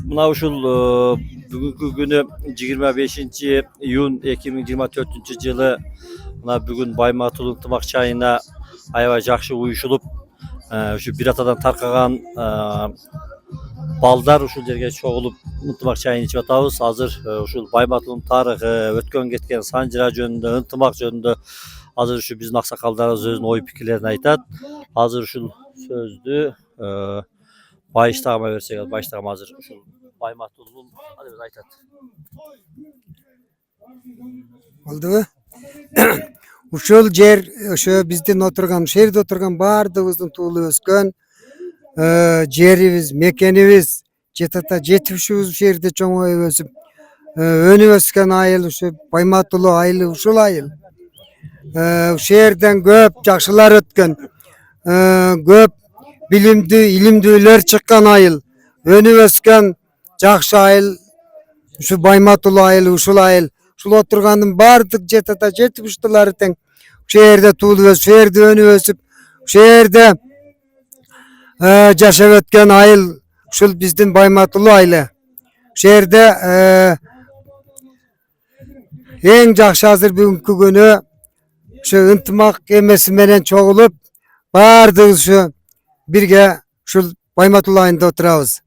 Mına uşul bugünkü günü 25 iyun 2024 yılı mına bugün Baymatul ıntımak çayına ayva jakşı uyuşulup şu bir atadan tarkagan balдар ушул жерге чогулуп ынтымак чайын ичип атабыз. Азыр ушул Байбатулдун тарыхы, өткөн кеткен санжыра жөнүндө, ынтымак жөнүндө азыр ушу биздин аксакалдарыбыз өзүнүн ой пикирлерин айтат. Азыр ушул сөздү Байыштагыма берсек, Байыштагым азыр ушул Байматулдун адебиз айтат. Oldu. Uşul yer, şu bizden oturgan, şehirde oturgan bardığımızın tuğulu ösken, yerimiz, mekanimiz, jetmişiz şehirde çoğu ösüp, önü ösken ayıl, şu Baymatulu ayılı, uşul ayıl. Şehirden göp jakşılar ötken, göp bilimdi, ilimdiler çıkan ayıl, önü ösken jakşı ayıl, şu Baymatulu ayıl, uşul ayıl. Şul oturganın bardık jetmiştiler ten. Şu yerde tuğulu şu yerde önü ösüp, şu yerde yaşap ötken ayıl, şul bizden Baymatulu aylı. Şu yerde en jakşı hazır bugünkü günü şu ıntımak emesi menen çoğulup bardığız şu birge şul Baymatulu ayında oturabız.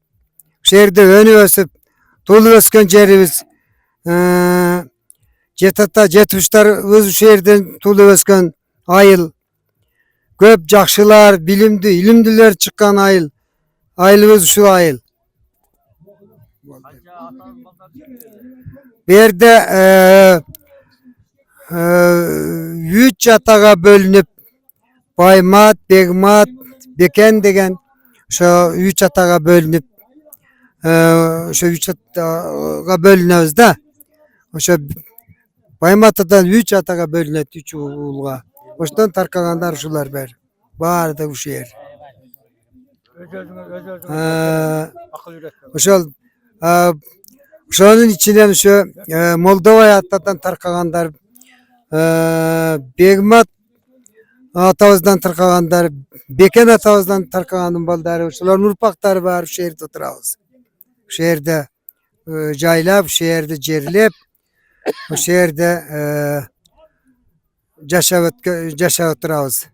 Şu yerde önü ösüp, tuğulu ösken yerimiz jetmişler öz şu yerden tuğulu ösken ayıl. Köp jakşılar, bilimdi, ilimdiler çıkan ayıl. Ayılımız şu ayıl. Bir yerde 3 ataga bölünüp Baymat, Begmat, Beken degen şu 3 ataga bölünüp şu 3 ataga bölünüyoruz da şu Baymat'tan 3 ataga bölünüp 3 ulga. Oştan tarkaganlar şular ber. Barda uşu yer. Oşol şunun içinden şu Moldova atadan tarkaganlar, Begmat atavızdan tarkaganlar, Beken atavızdan tarkaganın baldarı, şuların urpakları var şu yerde oturabız. Şu yerde jaylap, şu yerde jerilep, şu yerde yaşap oturabız.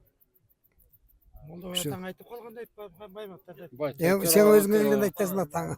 Sen özüңün aytaсын atаңа.